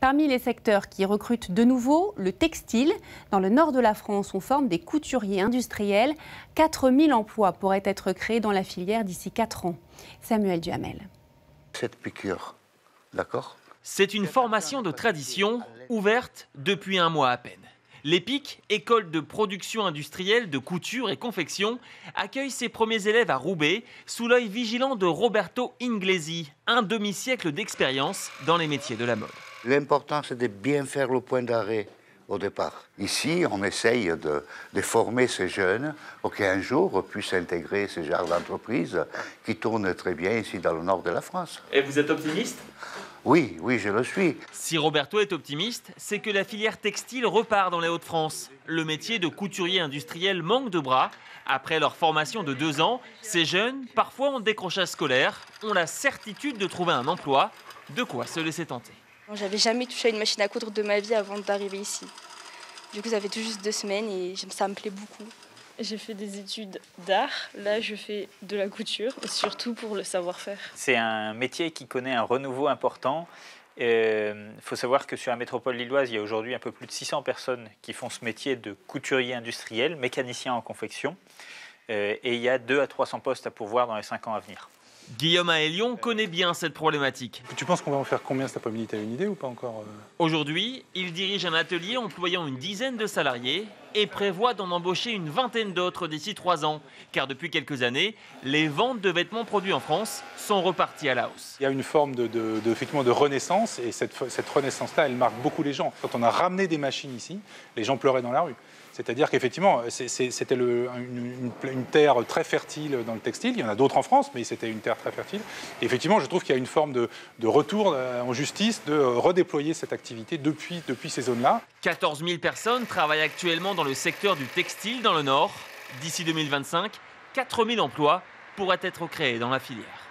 Parmi les secteurs qui recrutent de nouveau, le textile. Dans le nord de la France, on forme des couturiers industriels. 4000 emplois pourraient être créés dans la filière d'ici 4 ans. Samuel Duhamel. Cette piqûre, d'accord ? C'est une formation de tradition ouverte depuis 1 mois à peine. L'EPIC, école de production industrielle de couture et confection, accueille ses premiers élèves à Roubaix sous l'œil vigilant de Roberto Inglesi, un demi-siècle d'expérience dans les métiers de la mode. L'important, c'est de bien faire le point d'arrêt au départ. Ici, on essaye de former ces jeunes pour qu'un jour puissent intégrer ce genre d'entreprise qui tourne très bien ici dans le nord de la France. Et vous êtes optimiste ? Oui, je le suis. Si Roberto est optimiste, c'est que la filière textile repart dans les Hauts-de-France. Le métier de couturier industriel manque de bras. Après leur formation de 2 ans, ces jeunes, parfois en décrochage scolaire, ont la certitude de trouver un emploi, de quoi se laisser tenter. J'avais jamais touché à une machine à coudre de ma vie avant d'arriver ici. Du coup, ça fait tout juste 2 semaines et ça me plaît beaucoup. J'ai fait des études d'art, là je fais de la couture, et surtout pour le savoir-faire. C'est un métier qui connaît un renouveau important. Il faut savoir que sur la métropole lilloise, il y a aujourd'hui un peu plus de 600 personnes qui font ce métier de couturier industriel, mécanicien en confection. Et il y a 200 à 300 postes à pourvoir dans les 5 ans à venir. Guillaume Aélion connaît bien cette problématique. Tu penses qu'on va en faire combien cet après-midi? Tu as une idée ou pas encore? Aujourd'hui, il dirige un atelier employant une dizaine de salariés et prévoit d'en embaucher une vingtaine d'autres d'ici 3 ans. Car depuis quelques années, les ventes de vêtements produits en France sont reparties à la hausse. Il y a une forme effectivement de renaissance et cette renaissance-là, elle marque beaucoup les gens. Quand on a ramené des machines ici, les gens pleuraient dans la rue. C'est-à-dire qu'effectivement, c'était une terre très fertile dans le textile. Il y en a d'autres en France, mais c'était une terre très fertile. Et effectivement, je trouve qu'il y a une forme de retour en justice, de redéployer cette activité depuis ces zones-là. 14 000 personnes travaillent actuellement dans le secteur du textile dans le Nord. D'ici 2025, 4 000 emplois pourraient être créés dans la filière.